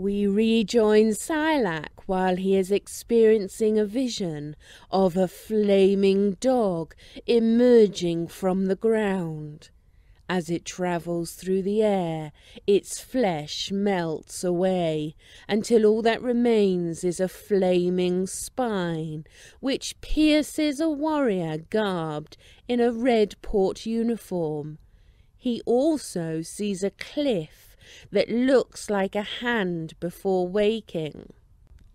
We rejoin Silak while he is experiencing a vision of a flaming dog emerging from the ground. As it travels through the air, its flesh melts away until all that remains is a flaming spine, which pierces a warrior garbed in a red port uniform. He also sees a cliff that looks like a hand before waking.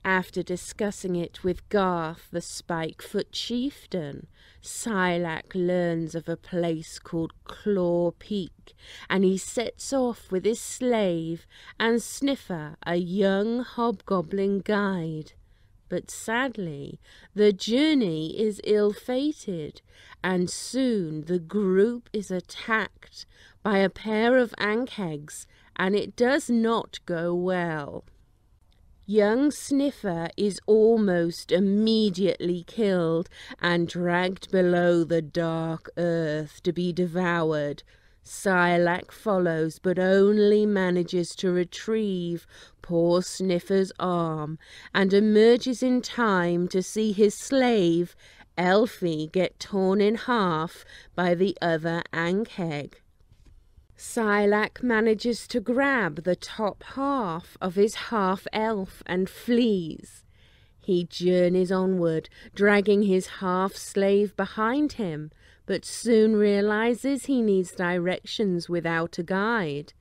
After discussing it with Garth, the Spikefoot chieftain, Silak learns of a place called Claw Peak, and he sets off with his slave and Sniffer, a young hobgoblin guide. But sadly, the journey is ill-fated, and soon the group is attacked by a pair of Ankhegs, and it does not go well. Young Sniffer is almost immediately killed and dragged below the dark earth to be devoured. Silak follows, but only manages to retrieve poor Sniffer's arm and emerges in time to see his slave, Elfie, get torn in half by the other Ankheg. Silak manages to grab the top half of his half-elf and flees. He journeys onward, dragging his half-slave behind him, but soon realizes he needs directions without a guide.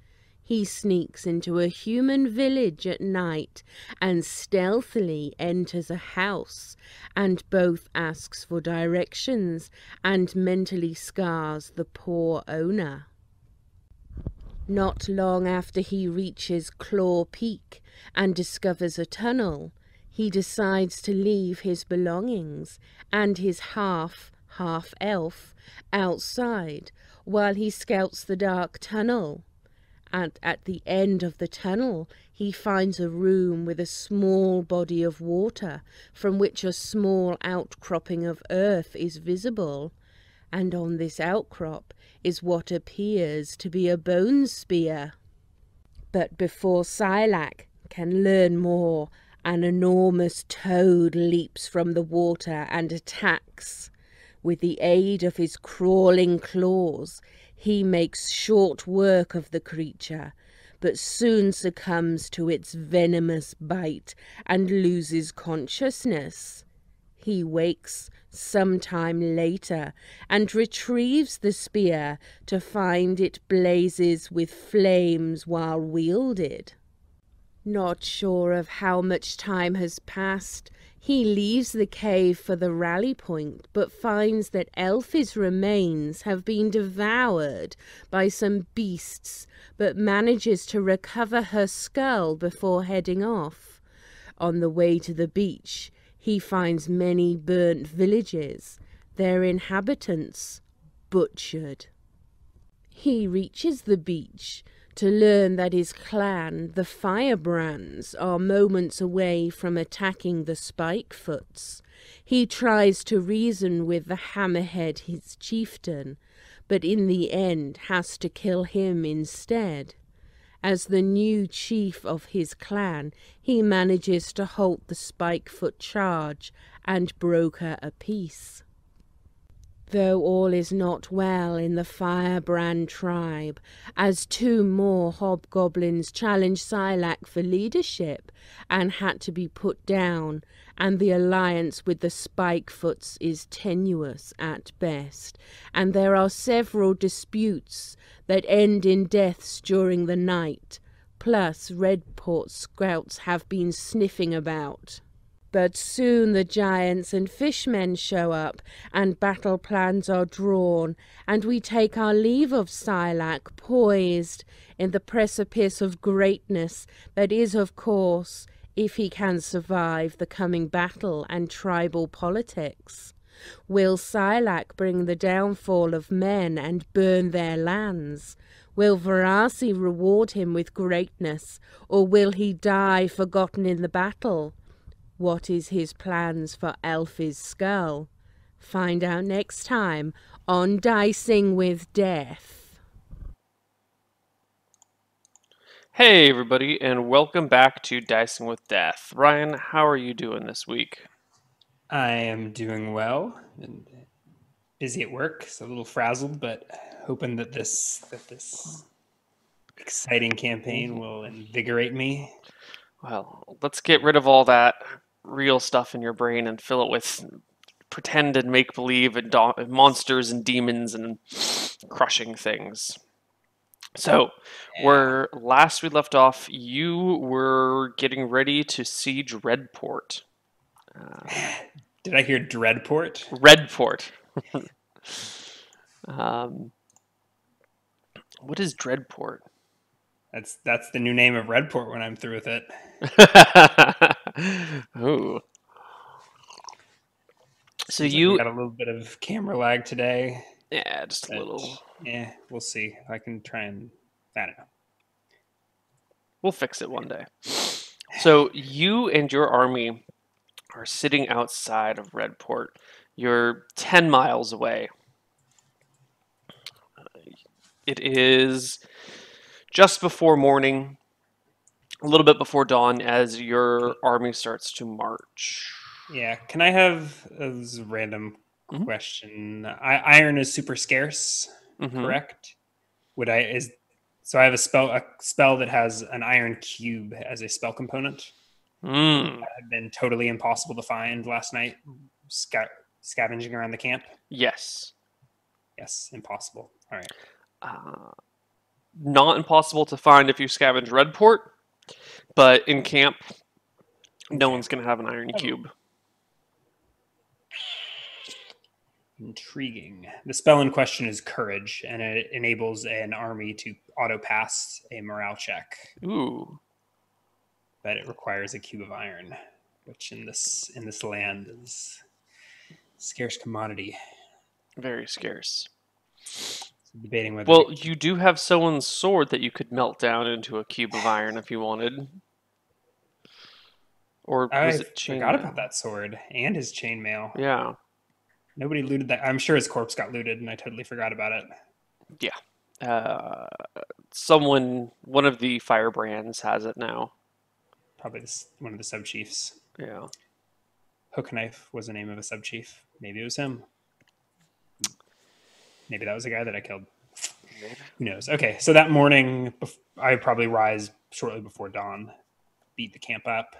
He sneaks into a human village at night and stealthily enters a house, and both asks for directions and mentally scars the poor owner. Not long after he reaches Claw Peak and discovers a tunnel, he decides to leave his belongings and his half-elf outside while he scouts the dark tunnel. And at the end of the tunnel, he finds a room with a small body of water from which a small outcropping of earth is visible. And on this outcrop is what appears to be a bone spear. But before Silak can learn more, an enormous toad leaps from the water and attacks. With the aid of his crawling claws, he makes short work of the creature, but soon succumbs to its venomous bite and loses consciousness. He wakes sometime later and retrieves the spear to find it blazes with flames while wielded. Not sure of how much time has passed, he leaves the cave for the rally point, but finds that Elfie's remains have been devoured by some beasts, but manages to recover her skull before heading off. On the way to the beach, he finds many burnt villages, their inhabitants butchered. He reaches the beach to learn that his clan, the Firebrands, are moments away from attacking the Spikefoots. He tries to reason with the Hammerhead, his chieftain, but in the end has to kill him instead. As the new chief of his clan, he manages to halt the Spikefoot charge and broker a peace. Though all is not well in the Firebrand tribe, as two more hobgoblins challenge Silak for leadership and had to be put down, and the alliance with the Spikefoots is tenuous at best, and there are several disputes that end in deaths during the night, plus Redport scouts have been sniffing about. But soon the giants and fishmen show up, and battle plans are drawn, and we take our leave of Silak, poised in the precipice of greatness that is, of course, if he can survive the coming battle and tribal politics. Will Silak bring the downfall of men and burn their lands? Will Varasi reward him with greatness, or will he die forgotten in the battle? What is his plans for Elfie's skull? Find out next time on Dicing with Death. Hey, everybody, and welcome back to Dicing with Death. Ryan, how are you doing this week? I am doing well and busy at work, so a little frazzled, but hoping that this exciting campaign Mhm. will invigorate me. Well, let's get rid of all that real stuff in your brain and fill it with pretend and make believe and monsters and demons and crushing things. So, Yeah. where last we left off, you were getting ready to siege Redport. Um, Did I hear Dreadport? Redport. Um, what is Dreadport? That's the new name of Redport when I'm through with it. Ooh. So Seems like we you, got a little bit of camera lag today, yeah, just a but little. we'll see. I can try and I don't know. We'll fix it one day. So you and your army are sitting outside of Redport. You're 10 miles away. It is just before morning, a little bit before dawn, as your army starts to march. Yeah, can I have this random Hmm. question? Iron is super scarce, Hmm. correct? Would I is so I have a spell that has an iron cube as a spell component. Mm. Had been totally impossible to find last night, scavenging around the camp. Yes. Yes, impossible. All right. Uh, Not impossible to find if you scavenge Redport, but in camp, no Okay. one's going to have an iron Oh, cube. intriguing. The spell in question is courage, and it enables an army to auto pass a morale check, Ooh, but it requires a cube of iron, which in this land is a scarce commodity. very scarce. So debating whether to Well, keep. you do have someone's sword that you could melt down into a cube of iron if you wanted. Or was I it forgot about chainmail? that sword and his chainmail. Yeah, Nobody looted that. I'm sure his corpse got looted, and I totally forgot about it. yeah. Uh, one of the firebrands has it now. Probably one of the sub chiefs. Yeah. Hook Knife was the name of a sub chief. Maybe it was him. Maybe that was the guy that I killed. Maybe. Who knows? Okay, so that morning, I probably rise shortly before dawn, beat the camp up.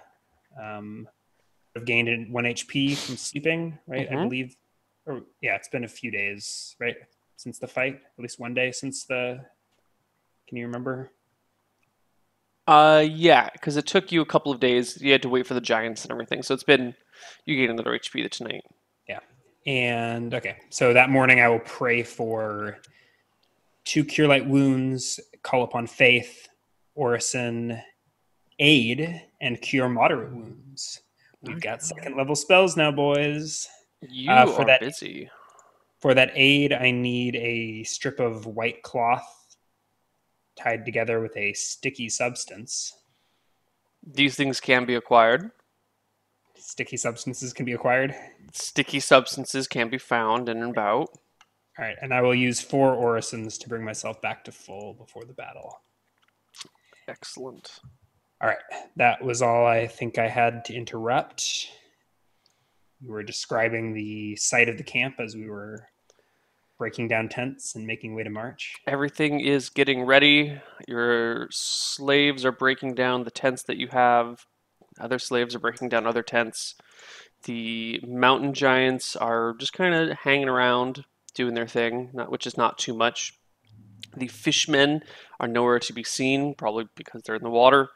I've gained 1 HP from sleeping, right? I Mm-hmm. believe. Or yeah, it's been a few days, right, since the fight. At least one day since the. Can you remember? Yeah, because it took you a couple of days. You had to wait for the giants and everything. So you gained another HP tonight. Yeah. And okay, so that morning I will pray for 2 cure light wounds, call upon faith, orison, aid, and cure moderate wounds. We've got Okay. second level spells now, boys. Uh, You for are that busy. for that aid, I need a strip of white cloth tied together with a sticky substance. These things can be acquired. Sticky substances can be acquired. Sticky substances can be found in and about. All right, and I will use 4 orisons to bring myself back to full before the battle. Excellent. All right, that was all I think I had to interrupt. You were describing the site of the camp as we were breaking down tents and making way to march. Everything is getting ready. Your slaves are breaking down the tents that you have. Other slaves are breaking down other tents. The mountain giants are just kind of hanging around, doing their thing, which is not too much. The fishmen are nowhere to be seen, probably because they're in the water.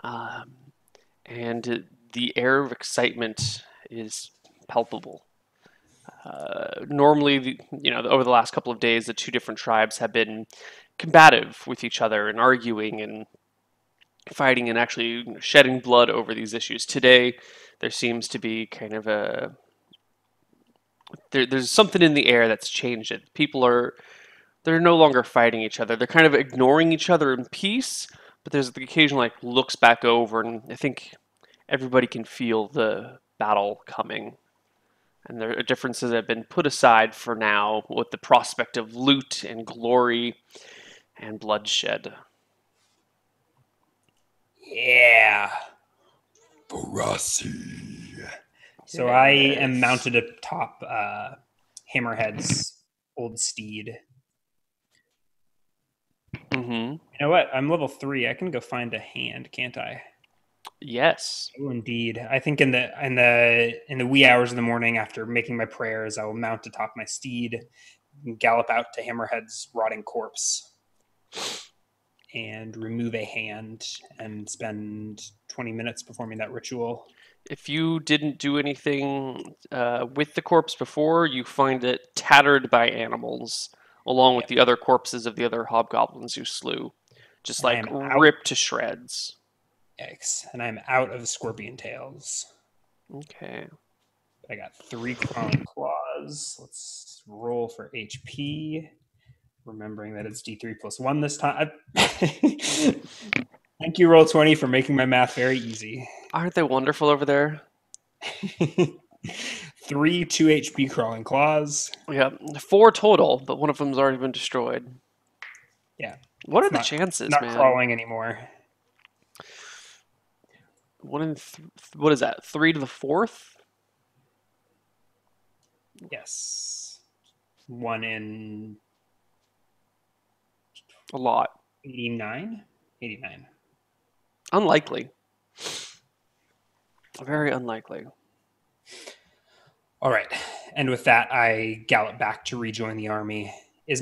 Um, and the air of excitement is palpable. Normally, over the last couple of days, the two different tribes have been combative with each other and arguing and fighting and actually shedding blood over these issues. Today, there seems to be kind of there's something in the air that's changed it. They're no longer fighting each other. They're kind of ignoring each other in peace, but there's the occasion like looks back over, and I think everybody can feel the battle coming. And their differences have been put aside for now with the prospect of loot and glory and bloodshed. Yeah. Barassi. So I am Yes. mounted atop Hammerhead's old steed. Mm-hmm. You know what? I'm level 3. I can go find a hand, can't I? Yes. Oh, indeed. I think in the wee hours of the morning, after making my prayers, I will mount atop my steed and gallop out to Hammerhead's rotting corpse and remove a hand and spend 20 minutes performing that ritual. If you didn't do anything with the corpse before, you find it tattered by animals, along with Yep. the other corpses of the other hobgoblins you slew. Just And I like am out. ripped to shreds. Yikes. And I'm out of scorpion tails. Okay. I got 3 crawling claws. Let's roll for HP. Remembering that it's D3 plus 1 this time. Thank you, Roll20, for making my math very easy. Aren't they wonderful over there? 3 2 HP crawling claws. Yeah, 4 total, but one of them's already been destroyed. Yeah. What are It's the not- chances, Not man? crawling anymore. What is that? 3 to the 4th? Yes. 1 in A lot. 89? 89. Unlikely. Very unlikely. All right. And with that, I gallop back to rejoin the army. Is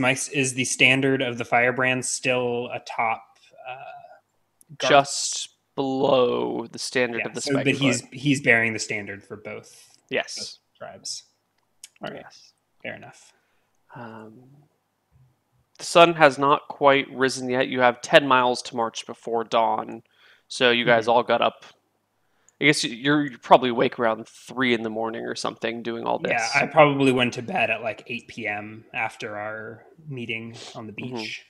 the standard of the firebrand still atop? Garth's? Just below the standard Yeah, of the so, spike but foot. he's bearing the standard for both Yes. tribes. All right, Yes. fair enough. The sun has not quite risen yet. You have 10 miles to march before dawn. So you guys all got up. I guess you're probably awake around 3 in the morning or something doing all this. Yeah, I probably went to bed at like 8 p.m. after our meeting on the Mm-hmm. beach,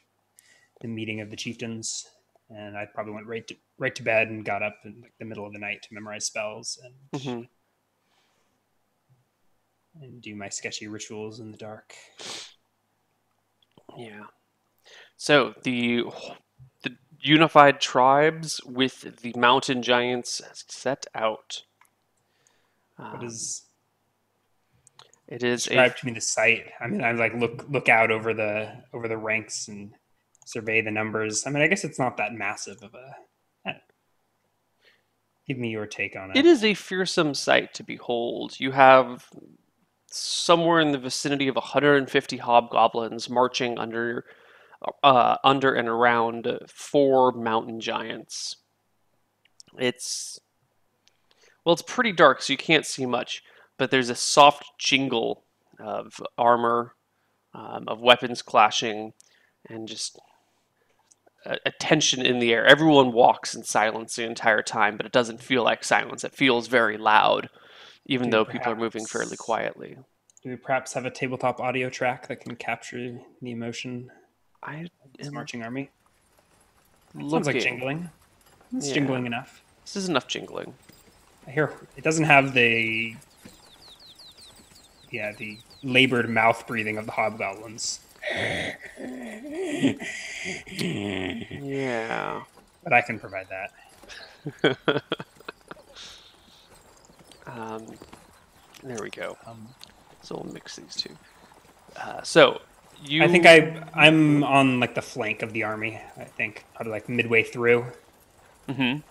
the meeting of the chieftains, and I probably went right to bed and got up in like the middle of the night to memorize spells and Mhm. and do my sketchy rituals in the dark. Yeah. So the unified tribes with the mountain giants set out. What is It is describe to me the sight? I mean, I like look out over the ranks and survey the numbers. I mean, I guess it's not that massive of a. Give me your take on it. It is a fearsome sight to behold. You have somewhere in the vicinity of 150 hobgoblins marching under and around 4 mountain giants. It's pretty dark, so you can't see much, but there's a soft jingle of armor, of weapons clashing, and just a tension in the air. Everyone walks in silence the entire time, but it doesn't feel like silence. It feels very loud, even though people are moving fairly quietly. Do we perhaps have a tabletop audio track that can capture the emotion I of this am marching army? looking. Sounds like jingling. It's Yeah. jingling enough. This is enough jingling. I hear it doesn't have the labored mouth breathing of the hobgoblins, Yeah. but I can provide that. There we go. So we'll mix these two. So you. I think I'm on like the flank of the army. I think probably like midway through, Mhm.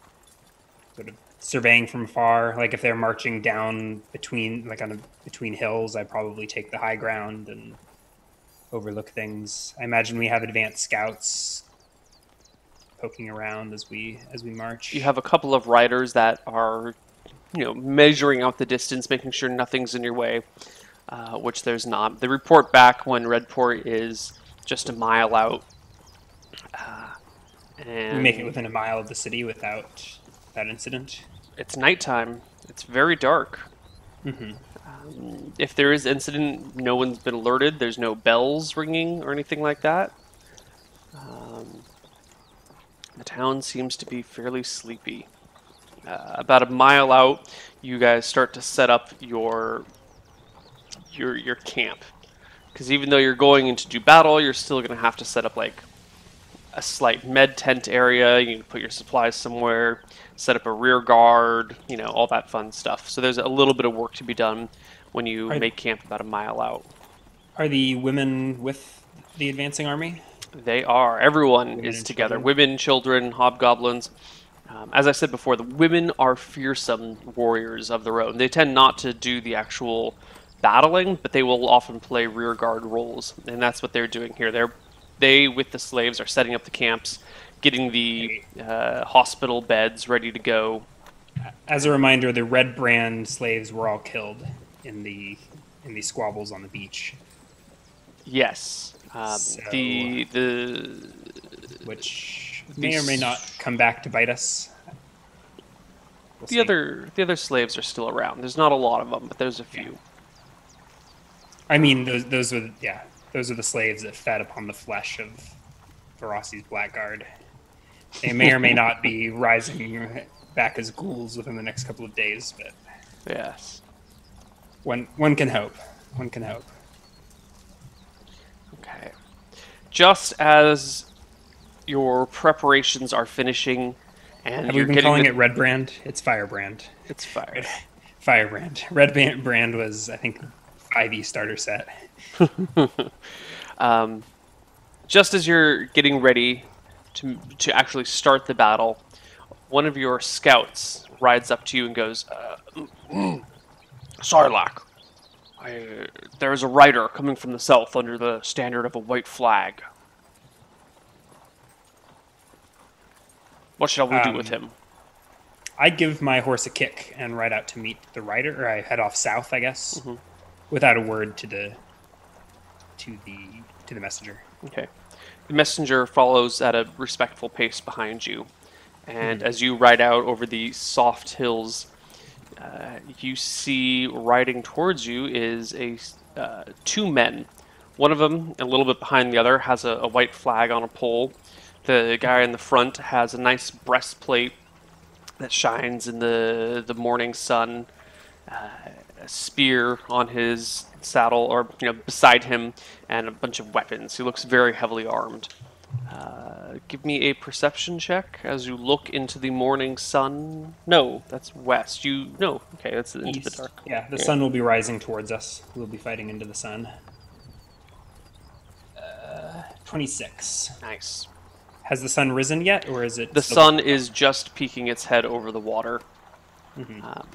sort of surveying from afar. Like if they're marching down between between hills, I probably take the high ground and overlook things. I imagine we have advanced scouts poking around as we march. You have a couple of riders that are, measuring out the distance, making sure nothing's in your way, which there's not. They report back when Redport is just a mile out. And We make it within a mile of the city without that incident. it's nighttime. It's very dark. Mm-hmm. If there is incident, no one's been alerted. There's no bells ringing or anything like that. The town seems to be fairly sleepy. About a mile out, you guys start to set up your camp, because even though you're going in to do battle, you're still going to have to set up like a slight med tent area. You can put your supplies somewhere, set up a rear guard, all that fun stuff. So there's a little bit of work to be done when you make camp about a mile out. Are the women with the advancing army? They are. Everyone Women is and together. children? Women, children, hobgoblins. As I said before, the women are fearsome warriors of their own. They tend not to do the actual battling, but they will often play rear guard roles, and that's what they're doing here. They, with the slaves, are setting up the camps, getting the hospital beds ready to go. As a reminder, the Red Brand slaves were all killed in the squabbles on the beach, Yes. which may or may not come back to bite us. We'll see. The other slaves are still around. There's not a lot of them, but there's a few. I mean, those are the slaves that fed upon the flesh of Verassi's Blackguard. They may or may not be rising back as ghouls within the next couple of days, but Yes. one can hope. One can hope. Okay. Just as your preparations are finishing, and Have you're we been getting calling it Red Brand? It's Firebrand. It's fire. Firebrand. Red Brand was, I think, 5e starter set. Just as you're getting ready to actually start the battle, one of your scouts rides up to you and goes, Sarlacc, there's a rider coming from the south under the standard of a white flag. What shall we do with him? I give my horse a kick and ride out to meet the rider, or I head off south, I guess, without a word to the messenger. Okay. The messenger follows at a respectful pace behind you, and as you ride out over the soft hills, you see riding towards you is two men. One of them, a little bit behind the other, has a white flag on a pole. The guy in the front has a nice breastplate that shines in the morning sun. A spear on his saddle, or beside him, and a bunch of weapons. He looks very heavily armed. Give me a perception check as you look into the morning sun. No, that's west. Okay, that's into the East. dark. Yeah, the sun will be rising towards us. We'll be fighting into the sun. 26. Nice. Has the sun risen yet, or is it? The still- sun is just peeking its head over the water.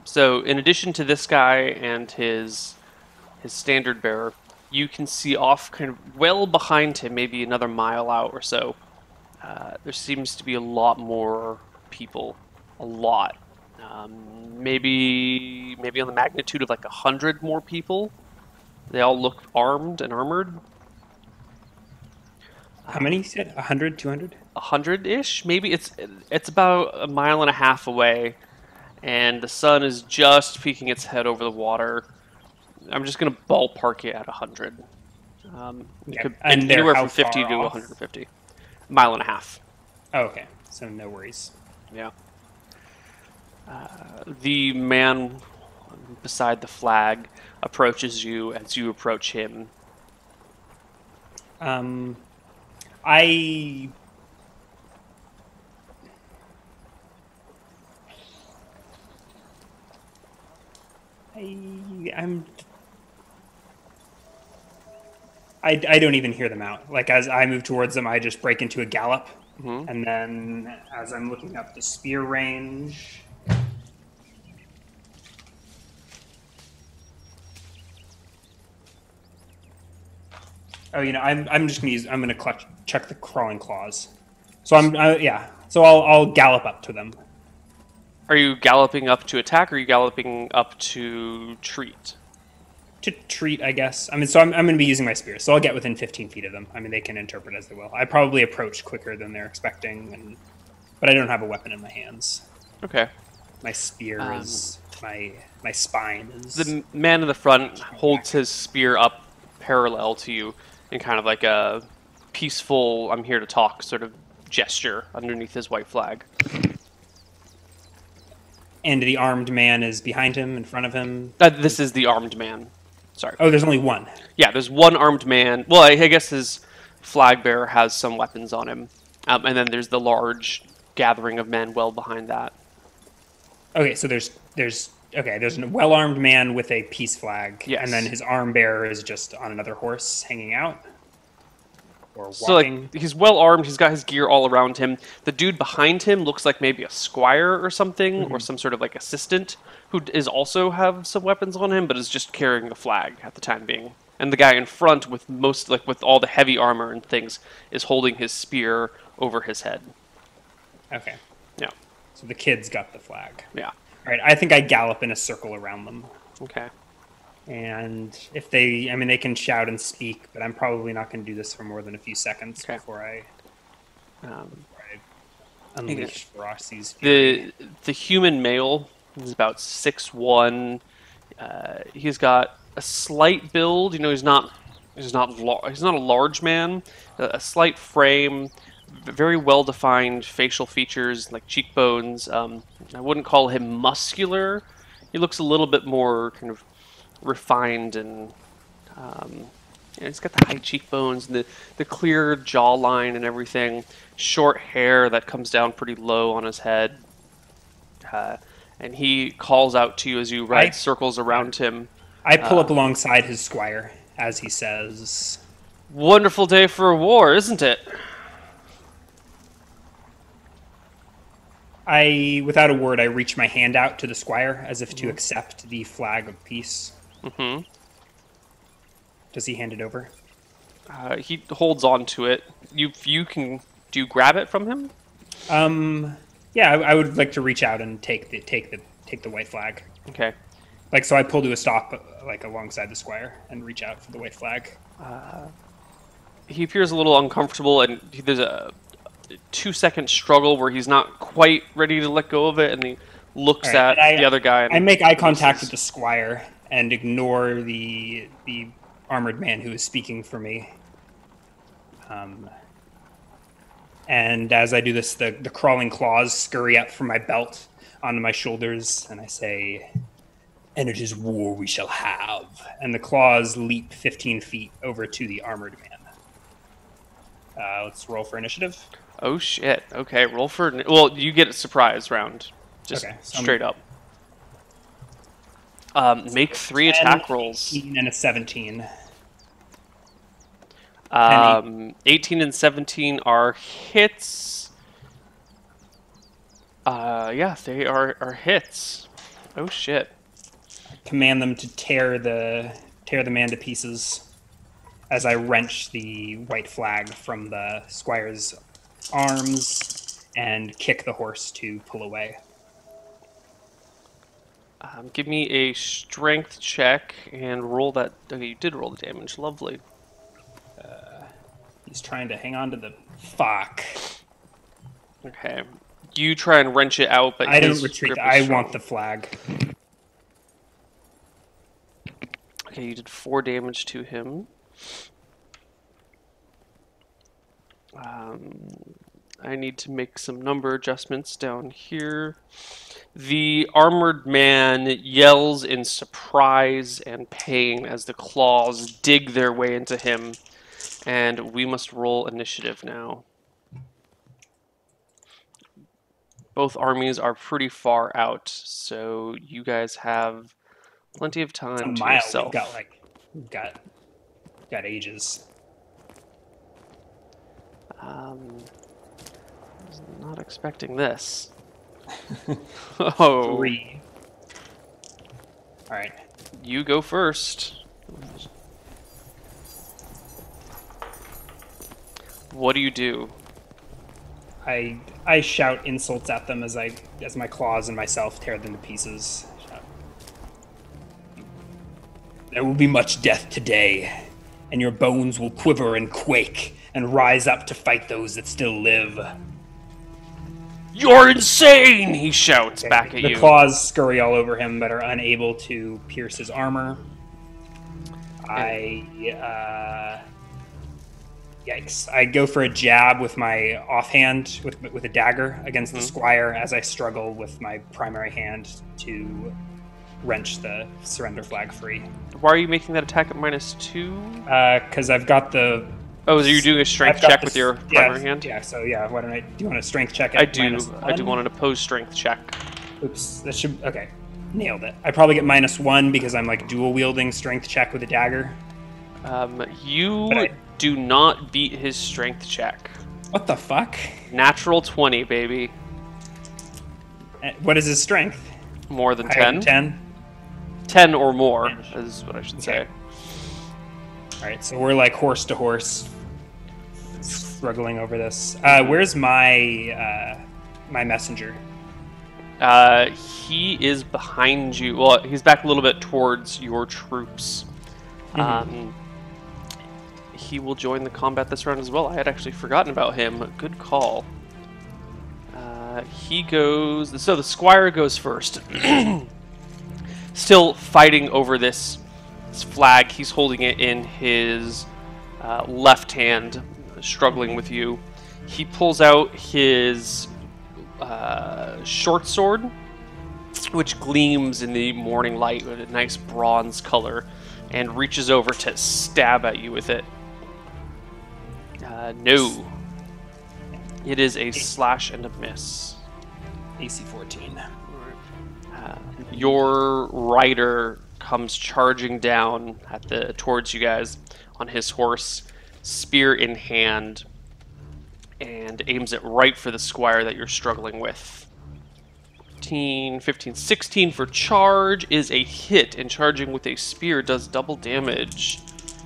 So, in addition to this guy and his standard bearer, you can see off kind of well behind him, maybe another mile out or so. There seems to be a lot more people. A lot. Maybe on the magnitude of like 100 more people. They all look armed and armored. How many you said? 100, 200? 100-ish, maybe. It's about a mile and a half away, and the sun is just peeking its head over the water. I'm just going to ballpark it at 100. Yeah. Could, And they're anywhere how from 50 far to off? 150. Mile and a half. Oh, okay. So no worries. Yeah. The man beside the flag approaches you as you approach him. I don't even hear them out. Like, as I move towards them, I just break into a gallop. And then as I'm looking up the spear range... Oh, I'm just gonna check the crawling claws. So So I'll gallop up to them. Are you galloping up to attack, or are you galloping up to treat? To treat, I guess. I mean, so I'm going to be using my spear, so I'll get within 15 feet of them. I mean, they can interpret as they will. I probably approach quicker than they're expecting, but I don't have a weapon in my hands. Okay. My spear is my spine is. The man in the front holds his spear up parallel to you in kind of like a peaceful, I'm here to talk sort of gesture underneath his white flag. And the armed man is behind him, in front of him. This is the armed man. Sorry. Oh, there's only one. Yeah, there's one armed man. Well, I guess his flag bearer has some weapons on him. And then there's the large gathering of men well behind that. Okay, so there's a well-armed man with a peace flag, Yes. and then his arm bearer is just on another horse hanging out or So walking. like he's well armed, he's got his gear all around him. The dude behind him looks like maybe a squire or something, or some sort of like assistant who is also have some weapons on him, but is just carrying a flag at the time being. And the guy in front with with all the heavy armor and things is holding his spear over his head. Okay, Yeah. so the kid's got the flag. Yeah. All right, I think I gallop in a circle around them. Okay. And if they, they can shout and speak, but I'm probably not going to do this for more than a few seconds Okay. before I Um, unleash Feroci's fury. the human male is about 6'1". He's got a slight build. He's not a large man. A slight frame, very well defined facial features like cheekbones. I wouldn't call him muscular. He looks a little bit more kind of refined and he's got the high cheekbones and the clear jawline and everything. Short hair that comes down pretty low on his head. And he calls out to you as you ride circles around him. I pull up alongside his squire as he says, Wonderful day for a war, isn't it? without a word, I reach my hand out to the squire as if to accept the flag of peace. Mm-hmm. Does he hand it over? He holds on to it. You can. Do you grab it from him? Yeah, I would like to reach out and take the white flag. Okay. So I pull to a stop, alongside the squire, and reach out for the white flag. He appears a little uncomfortable, and there's a 2-second struggle where he's not quite ready to let go of it, and he looks at the other guy. And I make eye contact with the squire and ignore the armored man who is speaking for me. And as I do this, the crawling claws scurry up from my belt onto my shoulders, and I say, "And it is war we shall have." And the claws leap 15 feet over to the armored man. Let's roll for initiative. Oh shit. Okay, roll for. Well, you get a surprise round. Just Okay, so straight up. Make 3 attack rolls. 18 and a 17. 18 and 17 are hits. Yeah, they are hits. Oh shit. Command them to tear the man to pieces as I wrench the white flag from the squire's arms and kick the horse to pull away. Give me a strength check and roll that. Okay, you did roll the damage. Lovely. He's trying to hang on to the fuck. Okay. You try and wrench it out, but I don't his retreat. grip is I strong. want the flag. Okay, you did 4 damage to him. I need to make some number adjustments down here. The armored man yells in surprise and pain as the claws dig their way into him, and we must roll initiative now. Both armies are pretty far out, so you guys have plenty of time It's a to mile. yourself. We've got ages. Was not expecting this. Oh, 3. All right. you go first. What do you do? I shout insults at them as my claws and myself tear them to pieces. Shout, "There will be much death today, and your bones will quiver and quake and rise up to fight those that still live." You're insane! He shouts back at The you. claws scurry all over him but are unable to pierce his armor. Yikes. I go for a jab with my offhand, with a dagger, against the squire as I struggle with my primary hand to wrench the surrender flag free. Why are you making that attack at -2? Because I've got the Oh, so you're doing a strength I've got check this- with your yeah, primary hand? Yeah, so yeah, why don't I... Do you want a strength check at I do. -1? I do want an opposed strength check. Oops, that should... Okay, nailed it. I probably get -1 because I'm, like, dual-wielding strength check with a dagger. You But I- do not beat his strength check. What the fuck? Natural 20, baby. What is his strength? More than Higher 10? than 10? 10 or more is what I should say. Okay. Alright, so we're, like, horse to horse. Struggling over this. Where's my, my messenger? He is behind you. Well, he's back a little bit towards your troops. He will join the combat this round as well. I had actually forgotten about him. Good call. He goes... So the squire goes first. Still fighting over this flag. He's holding it in his left hand, struggling with you. He pulls out his short sword, which gleams in the morning light with a nice bronze color, and reaches over to stab at you with it. No. It is a slash and a miss. AC 14. Your rider comes charging down towards you guys on his horse, spear in hand, and aims it right for the squire that you're struggling with. 14, 15, 16 for charge is a hit, and charging with a spear does double damage.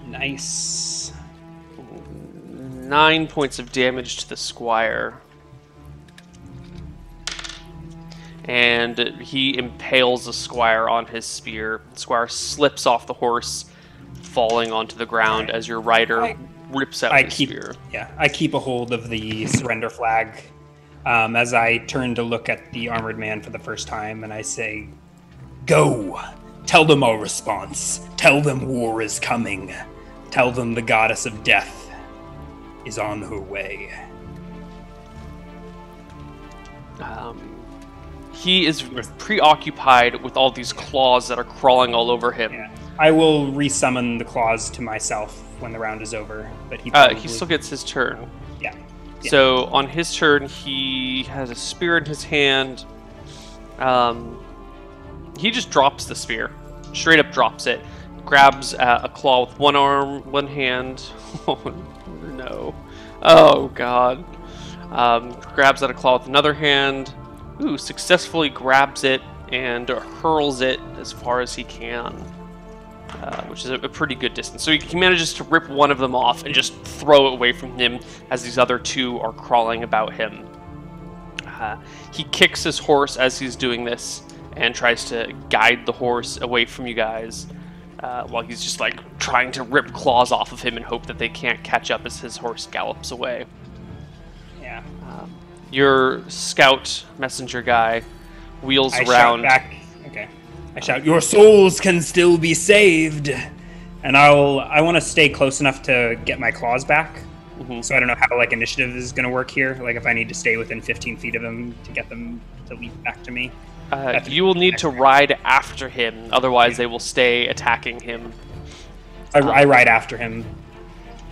Nice. 9 points of damage to the squire. And he impales the squire on his spear. The squire slips off the horse, falling onto the ground as your rider rips out his spear. Yeah, I keep a hold of the surrender flag as I turn to look at the armored man for the first time, and I say, "Go! Tell them our response. Tell them war is coming. Tell them the goddess of death is on her way." He is preoccupied with all these claws that are crawling all over him. Yeah. I will resummon the claws to myself when the round is over, but He still gets his turn. Yeah. So on his turn, he has a spear in his hand. He just drops the spear, straight up drops it, grabs a claw with one arm, one hand. Oh no! Oh god! Grabs at a claw with another hand. Ooh, successfully grabs it and hurls it as far as he can, which is a pretty good distance. So he manages to rip one of them off and just throw it away from him as these other two are crawling about him. He kicks his horse as he's doing this and tries to guide the horse away from you guys, while he's just like trying to rip claws off of him and hope that they can't catch up as his horse gallops away. Yeah. Your scout messenger guy wheels I around. shout back. Okay. I shout, "Your souls can still be saved," and I want to stay close enough to get my claws back. So I don't know how like initiative is going to work here. Like if I need to stay within 15 feet of them to get them to leap back to me. You will need to ride after him, otherwise they will stay attacking him. I ride after him,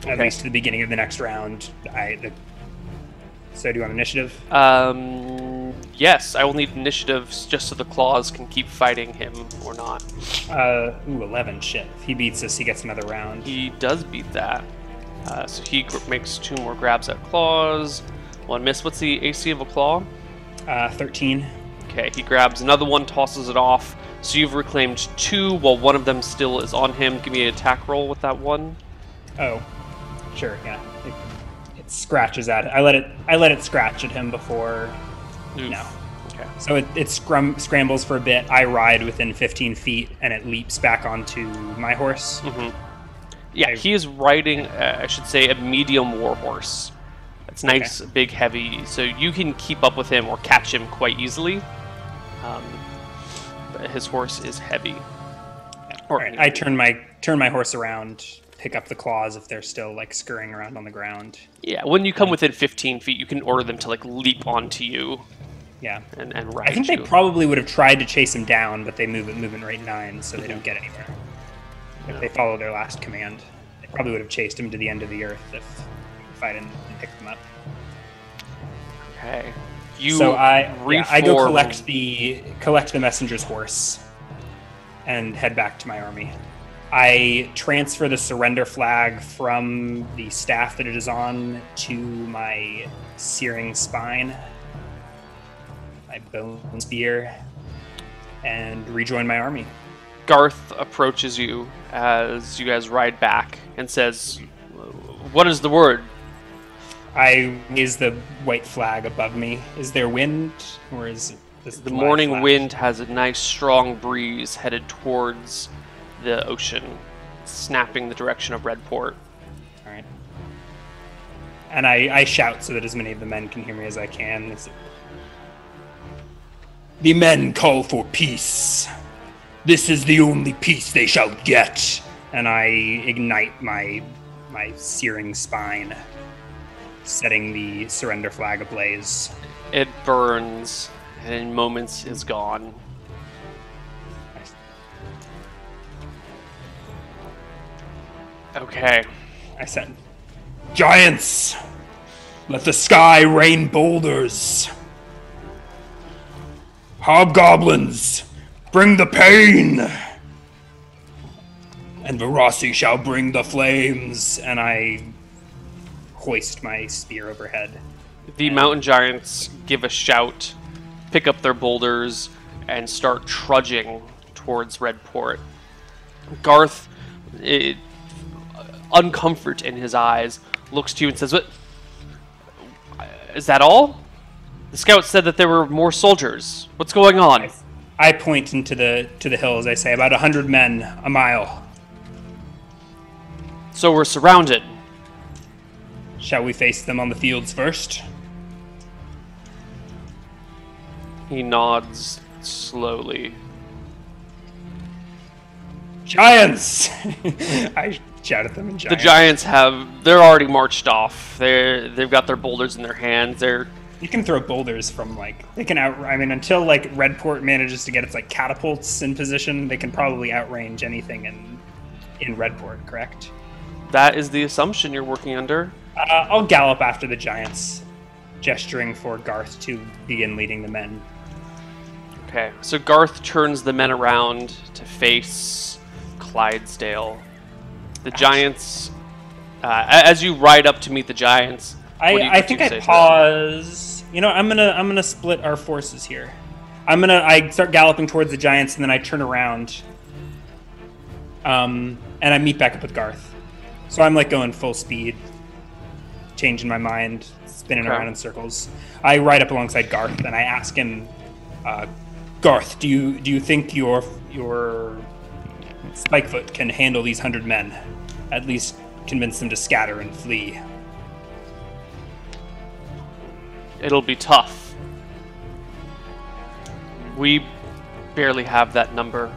at Okay. least to the beginning of the next round. So do you want initiative? Yes, I will need initiative just so the claws can keep fighting him or not. 11. Shit. If he beats us, he gets another round. He does beat that. So he makes 2 more grabs at claws. 1 miss. What's the AC of a claw? 13. Okay, he grabs another one, tosses it off. So you've reclaimed 2 while one of them still is on him. Give me an attack roll with that one. Oh, sure. Yeah. It scratches at it. I let it scratch at him before. Oof. No. Okay. So it scrambles for a bit. I ride within 15 feet, and it leaps back onto my horse. Yeah, he is riding, I should say, a medium war horse. It's nice, big, heavy, so you can keep up with him or catch him quite easily. But his horse is heavy. All right, I turn my horse around, pick up the claws if they're still like scurrying around on the ground. Yeah, when you come within 15 feet, you can order them to like leap onto you. Yeah, and ride I think you. they probably would have tried to chase him down, but they move at movement rate 9, so they don't get anywhere. If they follow their last command, probably would have chased him to the end of the earth if I didn't pick them up. Okay. So I go reform- collect the messenger's horse and head back to my army. I transfer the surrender flag from the staff that it is on to my searing spine, my bone spear, and rejoin my army. Garth approaches you as you guys ride back and says, "What is the word?" I raise the white flag above me. Is there wind, or is this The live morning flag? wind has a nice strong breeze headed towards the ocean, snapping the direction of Redport. All right. And I shout so that as many of the men can hear me as I can. The men call for peace. This is the only peace they shall get. And I ignite my searing spine, setting the surrender flag ablaze. It burns, and in moments is gone. Okay. I said, "Giants, let the sky rain boulders. Hobgoblins, bring the pain. And Virasi shall bring the flames." And I hoist my spear overhead. The mountain giants give a shout, pick up their boulders, and start trudging towards Redport. Garth, uncomfort in his eyes, looks to you and says, "What? Is that all? The scouts said that there were more soldiers. What's going on?" I point into the hills. I say, "About 100 men, a mile. So we're surrounded. Shall we face them on the fields first?" He nods slowly. "Giants!" I shout at them in The giant. giants they're already marched off. They've got their boulders in their hands. You can throw boulders from they can until Redport manages to get its catapults in position, they can probably outrange anything in Redport, correct? That is the assumption you're working under. I'll gallop after the giants, gesturing for Garth to begin leading the men. Okay, so Garth turns the men around to face Clydesdale. The giants, as you ride up to meet the giants, I think I pause. I'm gonna split our forces here. I start galloping towards the giants, and then I turn around, and I meet back up with Garth. So I'm going full speed, changing my mind, spinning around in circles. I ride up alongside Garth, and I ask him, "Garth, do you think your Spikefoot can handle these 100 men? At least convince them to scatter and flee?" It'll be tough. We barely have that number.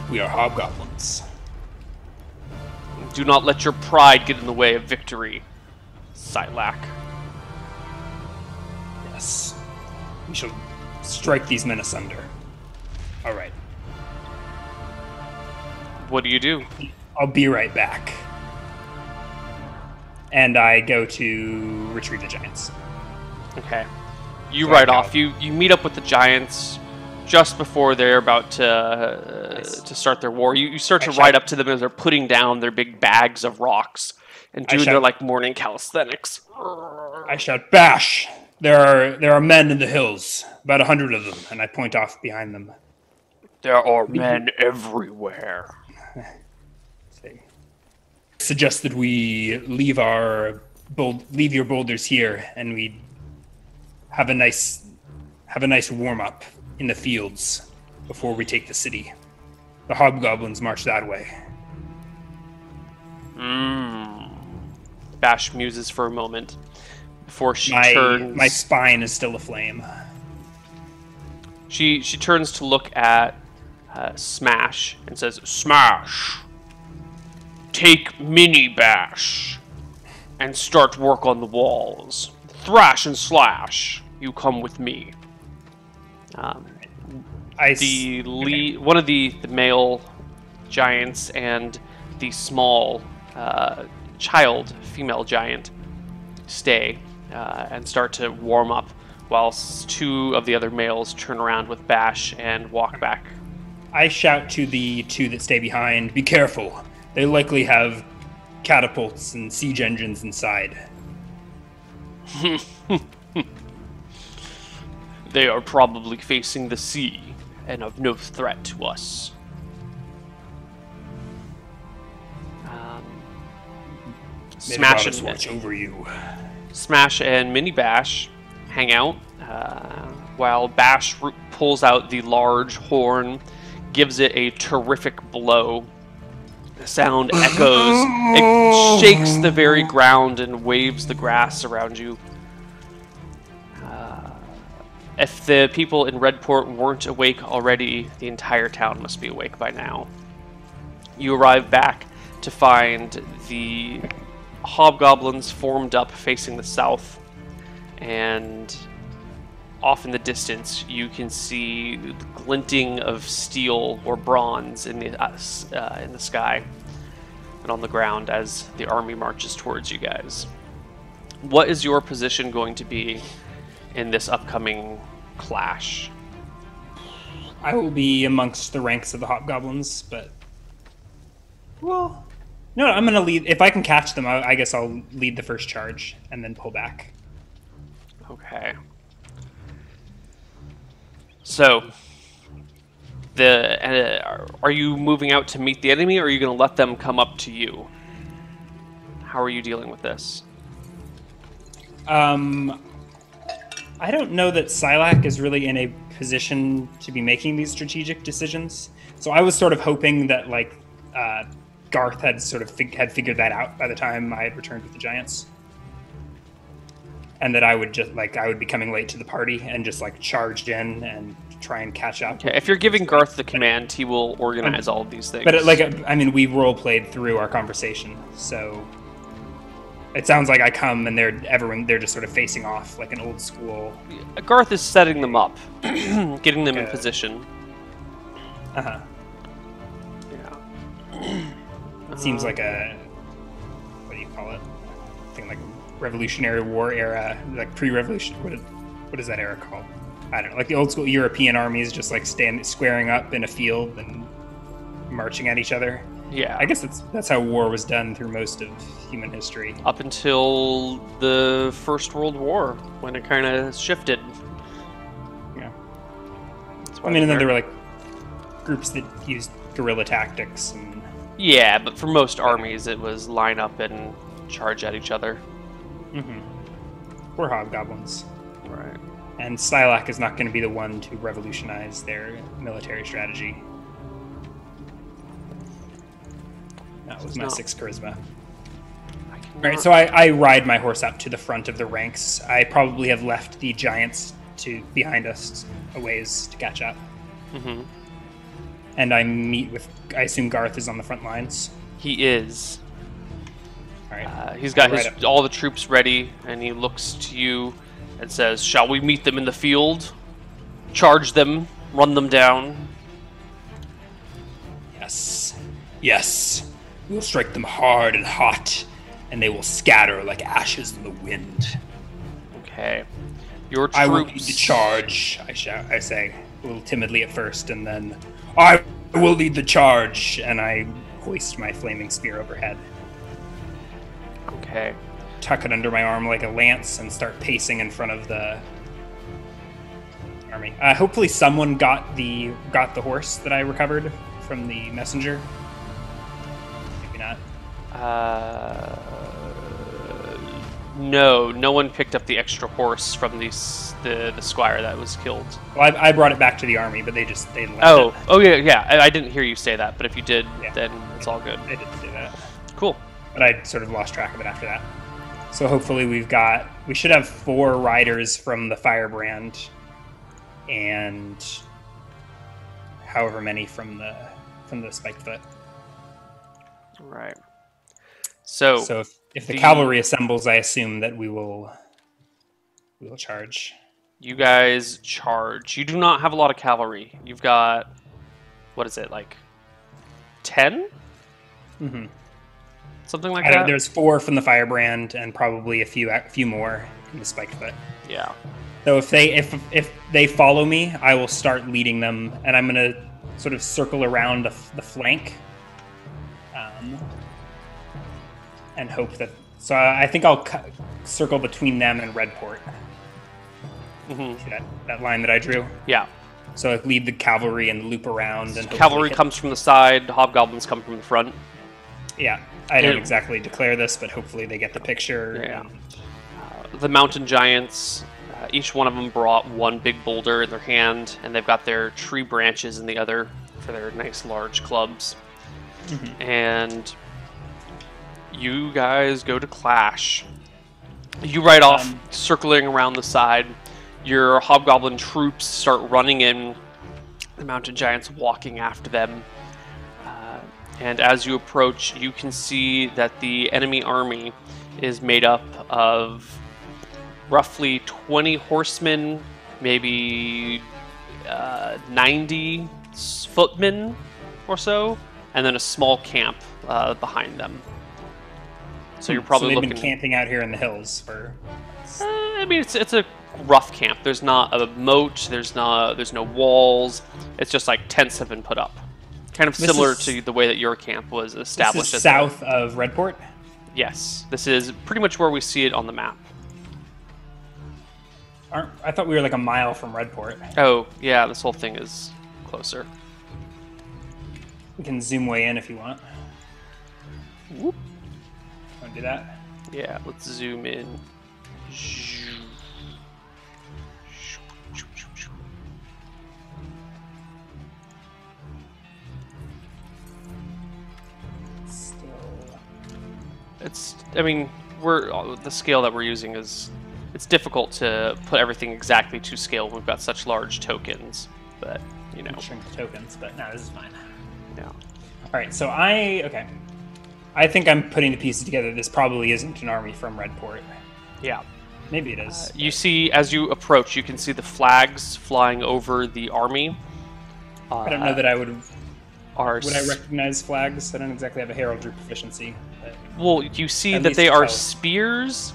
We are hobgoblins. Do not let your pride get in the way of victory, Silac. Yes. We shall strike these men asunder. All right. What do you do? I'll be right back. And I go to retrieve the giants. Okay. You So ride I off. You meet up with the giants just before they're about to start their war. You start to ride up to them as they're putting down their big bags of rocks and doing their morning calisthenics. I shout, "Bash! There are men in the hills, about 100 of them," and I point off behind them. There are men everywhere. Suggest that we leave your boulders here, and we have a nice warm up in the fields before we take the city. The hobgoblins march that way. Bash muses for a moment before she My turns. spine is still aflame. She turns to look at Smash and says, "Smash, take Mini Bash and start work on the walls. Thrash and Slash, you come with me." One of the male giants and the small child female giant stay and start to warm up, whilst two of the other males turn around with Bash and walk back. I shout to the two that stay behind, be careful. They likely have catapults and siege engines inside. They are probably facing the sea and of no threat to us. May the Smash goddess and watch over you. Smash and Mini Bash hang out while Bash pulls out the large horn, gives it a terrific blow. The sound echoes. It shakes the very ground and waves the grass around you. If the people in Redport weren't awake already, the entire town must be awake by now. You arrive back to find the hobgoblins formed up facing the south, and off in the distance you can see the glinting of steel or bronze in the sky and on the ground as the army marches towards you guys. What is your position going to be in this upcoming clash? I will be amongst the ranks of the hobgoblins, but... Well... No, I'm going to lead... If I can catch them, I guess I'll lead the first charge and then pull back. Okay. So, are you moving out to meet the enemy, or are you going to let them come up to you? How are you dealing with this? I don't know that Silac is really in a position to be making these strategic decisions. So I was sort of hoping that, like, Garth had sort of had figured that out by the time I had returned with the Giants. And that I would just, like, I would be coming late to the party and just, like, charge in and try and catch up. Okay, if you're giving Garth the command, he will organize all of these things. But, I mean, we role-played through our conversation, so... It sounds like I come and they're just sort of facing off like an old school. Garth is setting them up, getting them in position. Uh-huh. Yeah. It seems like a, what do you call it? I think like Revolutionary War era, like pre-revolution. What is that era called? I don't know. Like the old school European armies just like squaring up in a field and marching at each other. Yeah. I guess that's how war was done through most of human history. Up until the First World War, when it kind of shifted. Yeah. I mean, and then there were like groups that used guerrilla tactics and... Yeah, but for most armies, it was line up and charge at each other. Mm-hmm. We're hobgoblins. Right. And Silac is not going to be the one to revolutionize their military strategy. That was my 6 charisma. Alright, so I ride my horse up to the front of the ranks. I probably have left the giants behind us a ways to catch up. Mm-hmm. And I meet with, I assume Garth is on the front lines? He is. Alright. He's got all the troops ready, and he looks to you and says, "Shall we meet them in the field? Charge them, run them down?" Yes. Yes. We'll strike them hard and hot, and they will scatter like ashes in the wind. Okay. Your troops... I will lead the charge, I say, a little timidly at first, and then, I will lead the charge, and I hoist my flaming spear overhead. Okay. Tuck it under my arm like a lance, and start pacing in front of the army. Hopefully someone got the horse that I recovered from the messenger. No one picked up the extra horse from the squire that was killed. Well, I brought it back to the army, but they left it. Oh yeah. I didn't hear you say that, but if you did, then it's all good. They didn't say that. Cool. But I sort of lost track of it after that. So hopefully we should have 4 riders from the Firebrand, and however many from the Spiked Foot. Right. So if the cavalry assembles, I assume that we will charge. You guys charge. You do not have a lot of cavalry. You've got, what is it, like 10? Mm-hmm. Something like that? There's 4 from the firebrand and probably a few more in the spiked foot. Yeah. So if they follow me, I will start leading them, and I'm going to sort of circle around the flank. And hope that... So I think I'll circle between them and Redport. Mm-hmm. See that line that I drew? Yeah. So I lead the cavalry and loop around. And Cavalry comes from the side, hobgoblins come from the front. Yeah. I don't exactly declare this, but hopefully they get the picture. Yeah. The mountain giants, each one of them brought one big boulder in their hand, and they've got their tree branches in the other for their nice large clubs. Mm-hmm. And you guys go to clash. You ride off, circling around the side. Your hobgoblin troops start running in. The mountain giants walking after them. And as you approach, you can see that the enemy army is made up of roughly 20 horsemen, maybe 90 footmen or so, and then a small camp behind them. So you're probably they've been camping out here in the hills for... I mean, it's a rough camp. There's not a moat. There's no walls. It's just like tents have been put up. Kind of similar to the way that your camp was established. This is south of Redport? Yes. This is pretty much where we see it on the map. I thought we were like a mile from Redport. Oh, yeah, this whole thing is closer. We can zoom way in if you want. Whoop. Want to do that? Yeah, let's zoom in. I mean, the scale that we're using it's difficult to put everything exactly to scale when we've got such large tokens, but, you know. Shrink the tokens, but no, this is fine. Yeah. All right, so I think I'm putting the pieces together. This probably isn't an army from Redport. Yeah. Maybe it is. You see, as you approach, you can see the flags flying over the army. I don't know that I would I recognize flags? I don't exactly have a heraldry proficiency. Well, you see that they are spears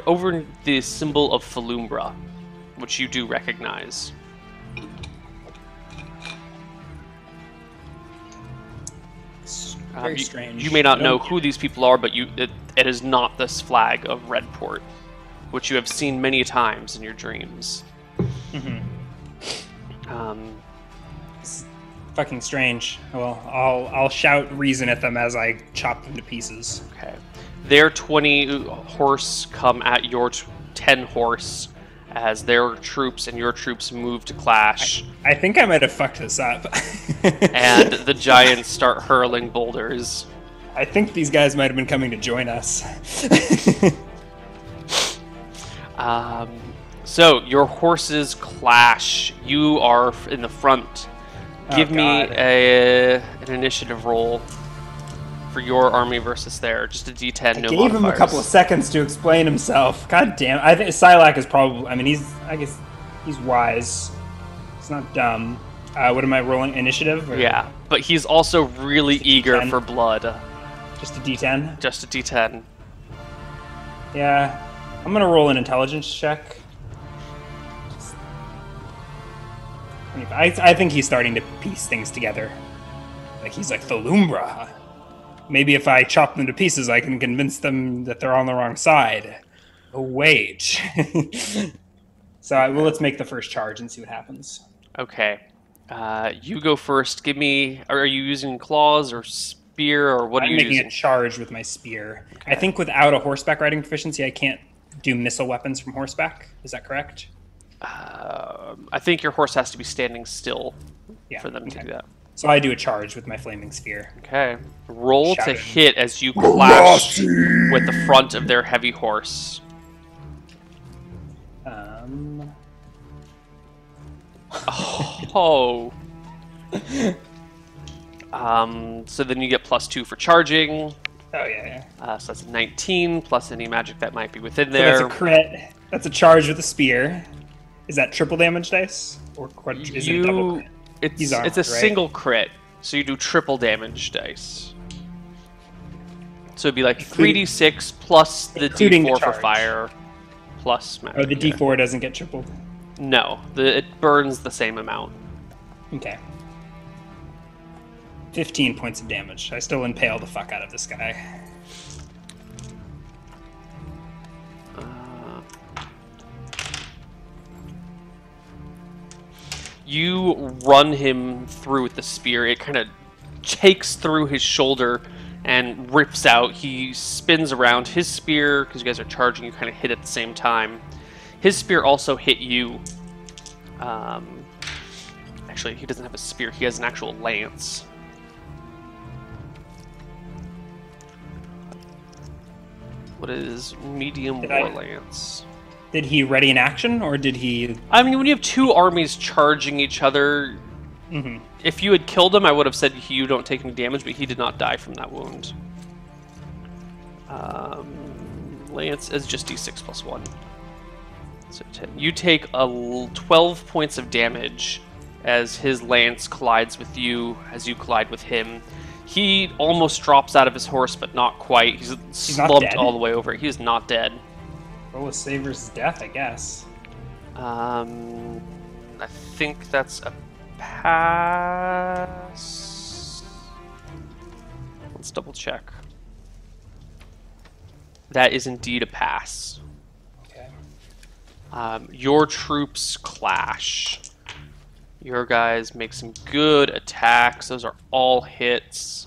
over the symbol of Falumbra, which you do recognize. Very strange. You may not know who these people are, but it is not this flag of Redport, which you have seen many times in your dreams. Mm-hmm. Fucking strange. Well, I'll shout reason at them as I chop them to pieces. Okay. Their 20 horse come at your 10 horse as their troops and your troops move to clash. I think I might have fucked this up. And the giants start hurling boulders. I think these guys might have been coming to join us. So your horses clash. You are in the front. Give me an initiative roll for your army versus there. Just a D10, no modifiers. Gave him a couple of seconds to explain himself. God damn! I think Silac is probably. I mean, I guess he's wise. He's not dumb. What am I rolling? Initiative? Or? Yeah, but he's also really eager for blood. Just a D10. Just a D10. Yeah, I'm gonna roll an intelligence check. I think he's starting to piece things together. Like, he's like, Falumbra. Maybe if I chop them to pieces, I can convince them that they're on the wrong side. Oh, wait. So, let's make the first charge and see what happens. Okay. You go first. Give me... Are you using claws or spear, or what are you using? I'm making a charge with my spear. Okay. I think without a horseback riding proficiency, I can't do missile weapons from horseback. Is that correct? I think your horse has to be standing still for them to do that. So I do a charge with my flaming sphere. Okay. Roll to hit as you clash with the front of their heavy horse. Oh. So then you get +2 for charging. Oh, yeah. So that's a 19, plus any magic that might be within there. So that's a crit. That's a charge with a spear. Is that triple damage dice? Or is it a double crit? It's a single crit, so you do triple damage dice. So it'd be like 3d6 plus the Including the d4 for charge. fire, plus magic. Oh, the D4 doesn't get tripled. No, it burns the same amount. Okay. 15 points of damage. I still impale the fuck out of this guy. You run him through with the spear. It kind of takes through his shoulder and rips out. He spins around. His spear, because you guys are charging, you kind of hit at the same time. His spear also hit you. Actually, he doesn't have a spear. He has an actual lance. What is medium war lance? Did he ready an action, or did he... I mean, when you have two armies charging each other, if you had killed him, I would have said you don't take any damage, but he did not die from that wound. Lance is just d6 plus 1. So 10. You take 12 points of damage as his lance collides with you, as you collide with him. He almost drops out of his horse, but not quite. He's slumped all the way over. He is not dead. Roll a save versus death, I guess. I think that's a pass. Let's double check. That is indeed a pass. Okay. Your troops clash. Your guys make some good attacks. Those are all hits.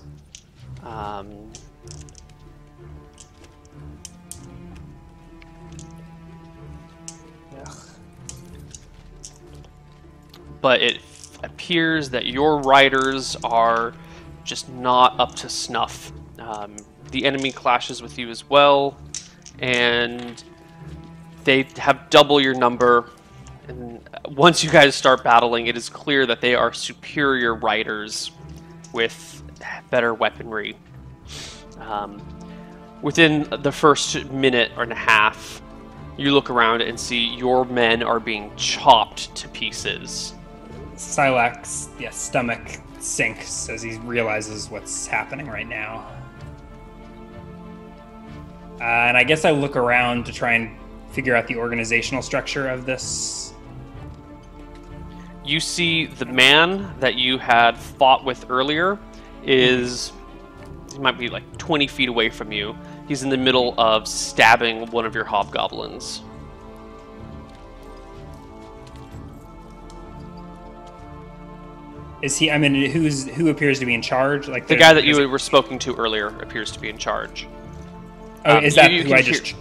But it appears that your riders are just not up to snuff. The enemy clashes with you as well, and they have double your number. And once you guys start battling, it is clear that they are superior riders with better weaponry. Within the first minute and a half, you look around and see your men are being chopped to pieces. Silak's stomach sinks as he realizes what's happening right now. And I guess I look around to try and figure out the organizational structure of this. You see the man that you had fought with earlier is... He might be like 20 feet away from you. He's in the middle of stabbing one of your hobgoblins. Is he? I mean, who appears to be in charge? Like the guy that you were spoken to earlier appears to be in charge. Oh, is that who I just?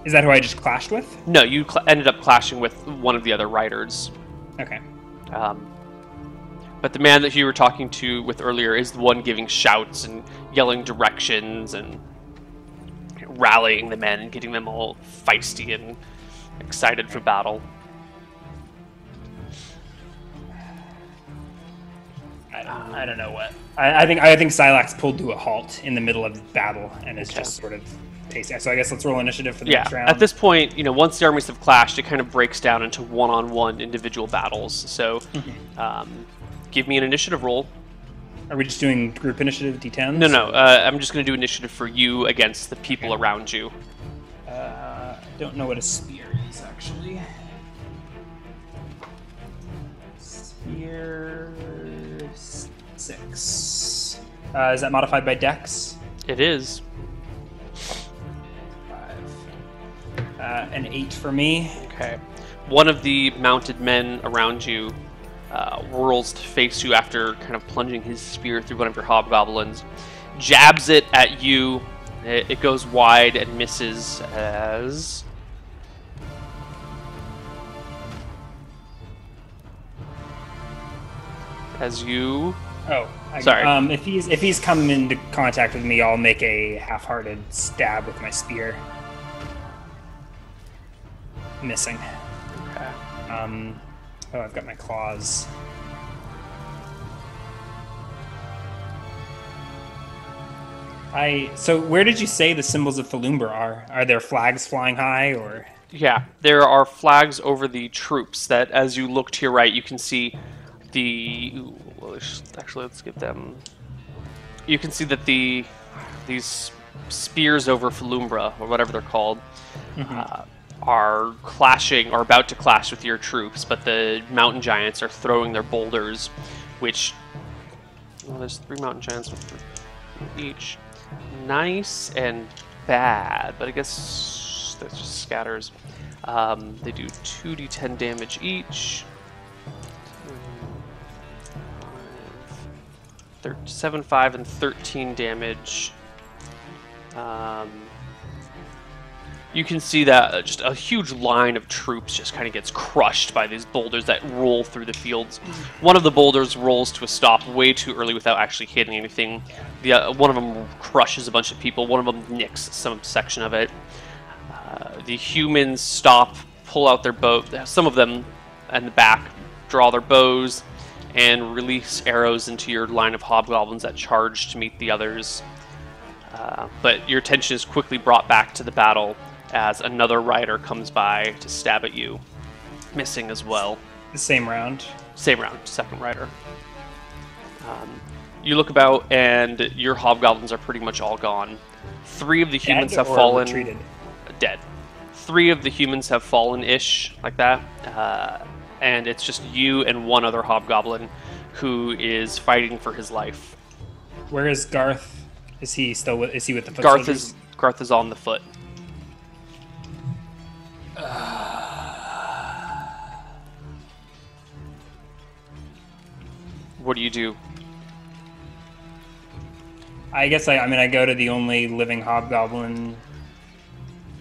Is that who I just clashed with? No, you ended up clashing with one of the other riders. Okay. But the man that you were talking to with earlier is the one giving shouts and yelling directions and rallying the men and getting them all feisty and excited for battle. I don't know what. I think Silak's pulled to a halt in the middle of battle and is just sort of pacing. So I guess let's roll initiative for the next round. At this point, once the armies have clashed, it kind of breaks down into one-on-one individual battles. So, give me an initiative roll. Are we just doing group initiative D10? No. I'm just going to do initiative for you against the people around you. I don't know what a spear is actually. Spear 6. Is that modified by Dex? It is. 5. An 8 for me. Okay. One of the mounted men around you whirls to face you after kind of plunging his spear through one of your hobgoblins, jabs it at you. It goes wide and misses as you. Oh, sorry. If he's come into contact with me, I'll make a half-hearted stab with my spear. Missing. Okay. Oh, I've got my claws. So where did you say the symbols of Falumber are? Are there flags flying high, or? Yeah, there are flags over the troops that, as you look to your right, you can see actually, let's get them. You can see that these spears over Falumbra, or whatever they're called, are clashing, or about to clash with your troops, but the mountain giants are throwing their boulders, which... Well, there's 3 mountain giants with 3 each. Nice and bad, but I guess that just scatters. They do 2d10 damage each. 7, 5, and 13 damage. You can see that just a huge line of troops just kind of gets crushed by these boulders that roll through the fields. One of the boulders rolls to a stop way too early without actually hitting anything. One of them crushes a bunch of people. One of them nicks some section of it. The humans stop, pull out their bow. Some of them in the back draw their bows and release arrows into your line of hobgoblins that charge to meet the others. But your attention is quickly brought back to the battle as another rider comes by to stab at you, missing as well. The same round. Same round, second rider. You look about, and your hobgoblins are pretty much all gone. 3 of the humans have fallen. Retreated? Dead. 3 of the humans have fallen-ish, like that. And it's just you and 1 other hobgoblin who is fighting for his life. Where is Garth? Is he still with? Is he with the foot soldiers? Garth is on the foot. What do you do? I guess I go to the only living hobgoblin.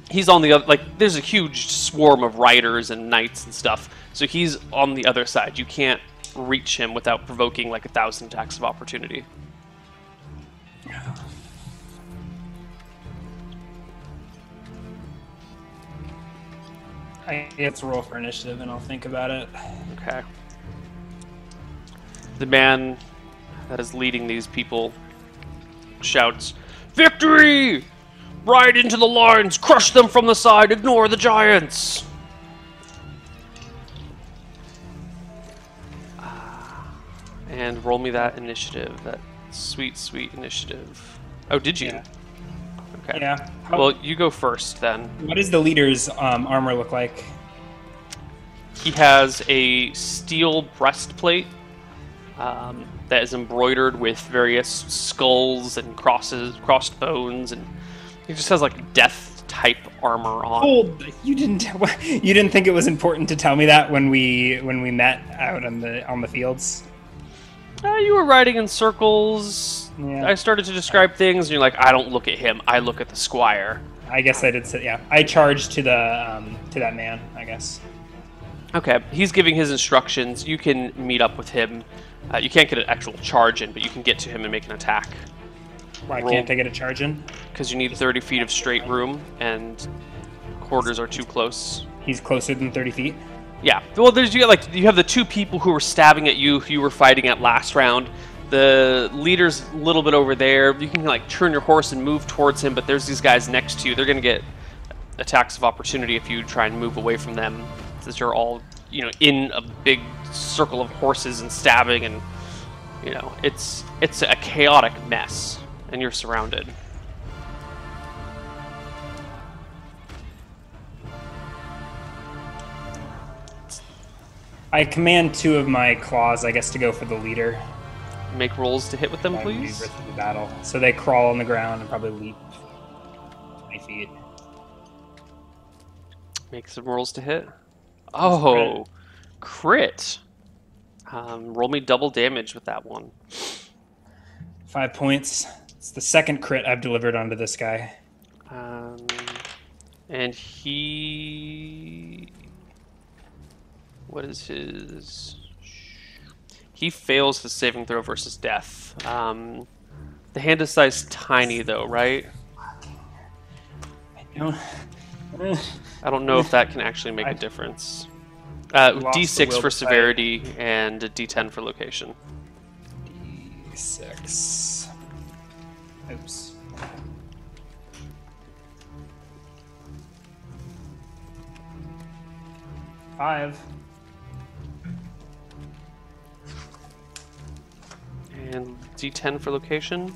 He's on the other, like, there's a huge swarm of riders and knights and stuff, so he's on the other side. You can't reach him without provoking like 1,000 attacks of opportunity. Let's roll for initiative and I'll think about it. Okay. The man that is leading these people shouts, "Victory! Ride into the lines, crush them from the side, ignore the giants!" And roll me that initiative, that sweet, sweet initiative. Oh, did you? Yeah. Okay. Yeah. Well, you go first then. What does the leader's armor look like? He has a steel breastplate that is embroidered with various skulls and crossed bones, and he just has like death type armor on. Hold! You didn't think it was important to tell me that when we met out on the fields? You were riding in circles. Yeah. I started to describe things, and you're like, "I don't look at him. I look at the squire." I guess I did say, yeah. I charged to that man, I guess. Okay, he's giving his instructions. You can meet up with him. You can't get an actual charge in, but you can get to him and make an attack. Why can't I get a charge in? Because you need 30 feet of straight room, and quarters are too close. He's closer than 30 feet? Yeah. Well, you have the 2 people who were stabbing at you, who you were fighting at last round. The leader's a little bit over there. You can like turn your horse and move towards him, but there's these guys next to you. They're going to get attacks of opportunity if you try and move away from them, since you're all, in a big circle of horses and stabbing, and it's a chaotic mess, and you're surrounded. I command 2 of my claws, I guess, to go for the leader. Make rolls to hit with them, I would be please. risk the battle. So they crawl on the ground and probably leap 20 feet. Make some rolls to hit. Oh, crit. Roll me double damage with that one. 5 points. It's the second crit I've delivered onto this guy. And he... What is his... He fails his saving throw versus death. The hand is sized tiny, though, right? I don't know if that can actually make a difference. D6 for severity and a D10 for location. D6. Oops. Five. And D10 for location.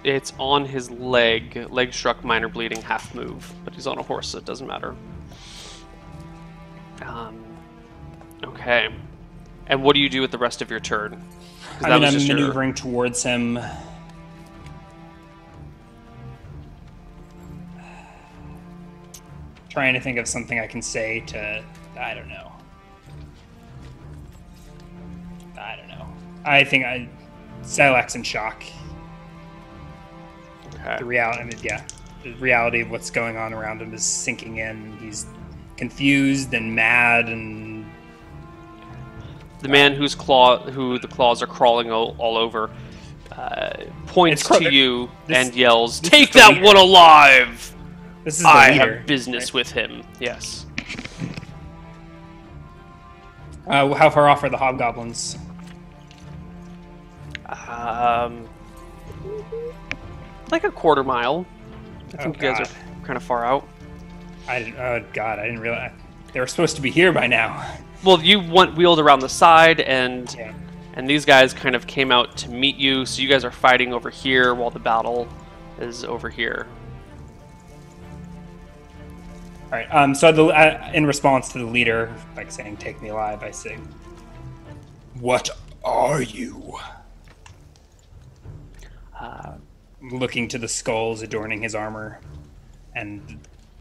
It's on his leg. Leg struck, minor bleeding, half move. But he's on a horse, so it doesn't matter. Okay. And what do you do with the rest of your turn? I'm maneuvering towards him. Trying to think of something I can say to... I don't know. I think Silax's in shock. Okay. The reality of what's going on around him is sinking in. He's confused and mad, and the man who the claws are crawling all over points to you and yells, "Take that one alive! This is the I leader, have business right? with him." Yes. How far off are the hobgoblins? Like a quarter mile. I think you guys God. are kind of far out. I didn't realize they were supposed to be here by now. Well, you wheeled around the side, and Yeah. these guys kind of came out to meet you. So you guys are fighting over here while the battle is over here. All right. So in response to the leader, like saying "Take me alive," I say, "What are you?" Looking to the skulls adorning his armor, and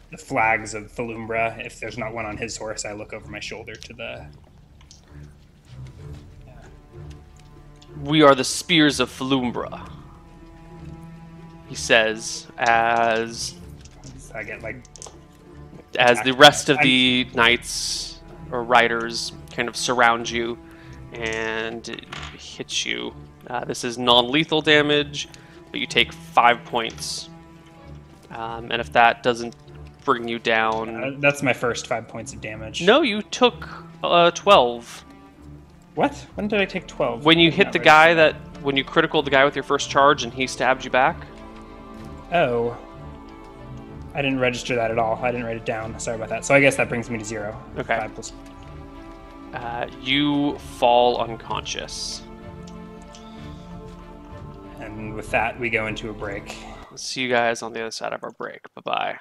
the flags of Falumbra. If there's not one on his horse, I look over my shoulder to the... We are the Spears of Falumbra, he says, as I get like... the rest of the knights or riders kind of surround you and hit you. This is non-lethal damage, but you take 5 points. And if that doesn't bring you down... that's my first 5 points of damage. No, you took 12. What? When did I take 12? When you hit the guy when you critical the guy with your first charge and he stabbed you back? Oh. I didn't register that at all. I didn't write it down. Sorry about that. So I guess that brings me to 0. Okay. 5 plus... You fall unconscious. And with that, we go into a break. See you guys on the other side of our break. Bye-bye.